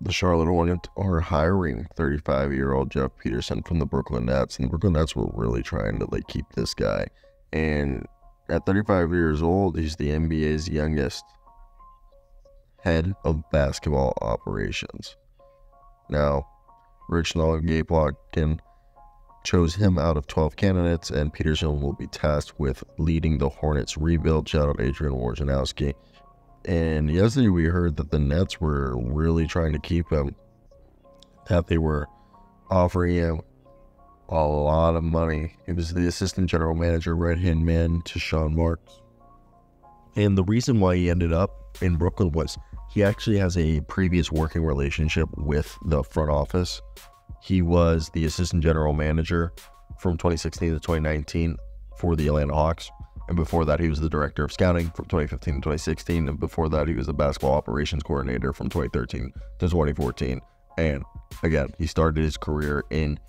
The Charlotte Hornets are hiring 35-year-old Jeff Peterson from the Brooklyn Nets, and the Brooklyn Nets were really trying to keep this guy. And at 35 years old, he's the NBA's youngest head of basketball operations. Now, Rick Schnall and Gabe Plotkin chose him out of 12 candidates, and Peterson will be tasked with leading the Hornets rebuild. Shout out Adrian Wojnarowski. And yesterday we heard that the Nets were really trying to keep him, that they were offering him a lot of money. He was the assistant general manager, right-hand man to Sean Marks. And the reason why he ended up in Brooklyn was he actually has a previous working relationship with the front office. He was the assistant general manager from 2016 to 2019 for the Atlanta Hawks. And before that, he was the director of scouting from 2015 to 2016. And before that, he was the basketball operations coordinator from 2013 to 2014. And again, he started his career in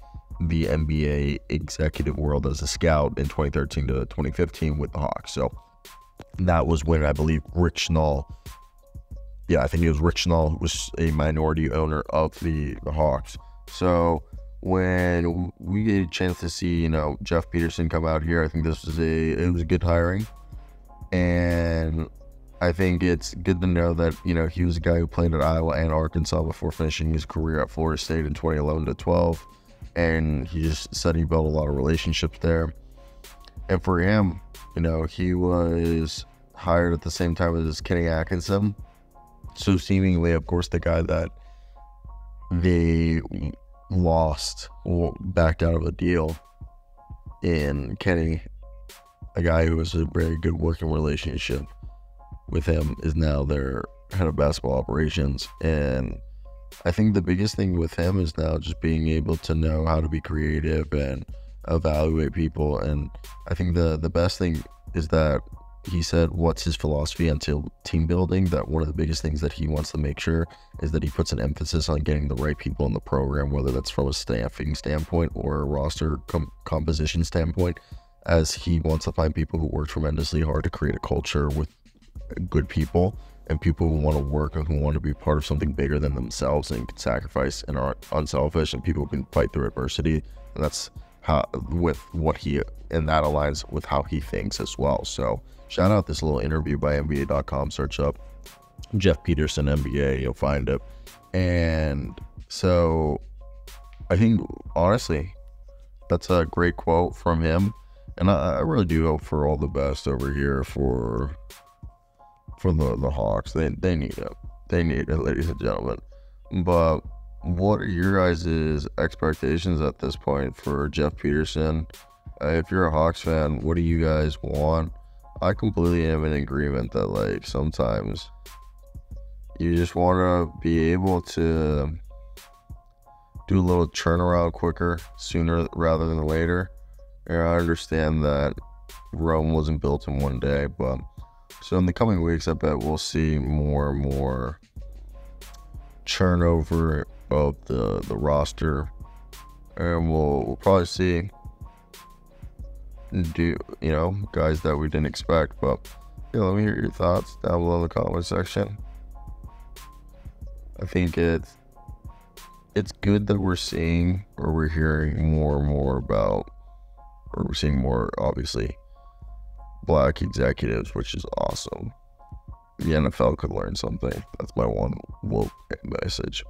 the NBA executive world as a scout in 2013 to 2015 with the Hawks. So that was when I believe Rick Schnall, I think it was Rick Schnall, who was a minority owner of the Hawks. So when we get a chance to see, Jeff Peterson come out here, I think it was a good hiring. And I think it's good to know that, he was a guy who played at Iowa and Arkansas before finishing his career at Florida State in 2011 to 12. And he just said he built a lot of relationships there. And for him, he was hired at the same time as Kenny Atkinson. So seemingly, of course, the guy that they lost or backed out of a deal in Kenny, a guy who was a very good working relationship with him, is now their head of basketball operations. And I think the biggest thing with him is now just being able to know how to be creative and evaluate people. And I think the best thing is that he said what's his philosophy on team building, that one of the biggest things that he wants to make sure is that he puts an emphasis on getting the right people in the program, whether that's from a staffing standpoint or a roster composition standpoint, as he wants to find people who work tremendously hard to create a culture with good people and people who want to work and who want to be part of something bigger than themselves and can sacrifice and are unselfish, and people who can fight through adversity. And that's how, with what he, and that aligns with how he thinks as well. So shout out this little interview by NBA.com. Search up Jeff Peterson NBA, you'll find it. And so I think, honestly, that's a great quote from him. And I really do hope for all the best over here for the Hawks. They need it. They need it, ladies and gentlemen. But what are your guys' expectations at this point for Jeff Peterson? If you're a Hawks fan, what do you guys want? I completely am in agreement that sometimes you just want to be able to do a little turnaround quicker, sooner rather than later. And I understand that Rome wasn't built in one day, but so in the coming weeks, I bet we'll see more and more turnover of the roster, and we'll probably see guys that we didn't expect. But let me hear your thoughts down below in the comment section. I think it's good that we're seeing, or we're hearing more and more about, or we're seeing more, obviously, black executives, which is awesome. The NFL could learn something. That's my one woke message.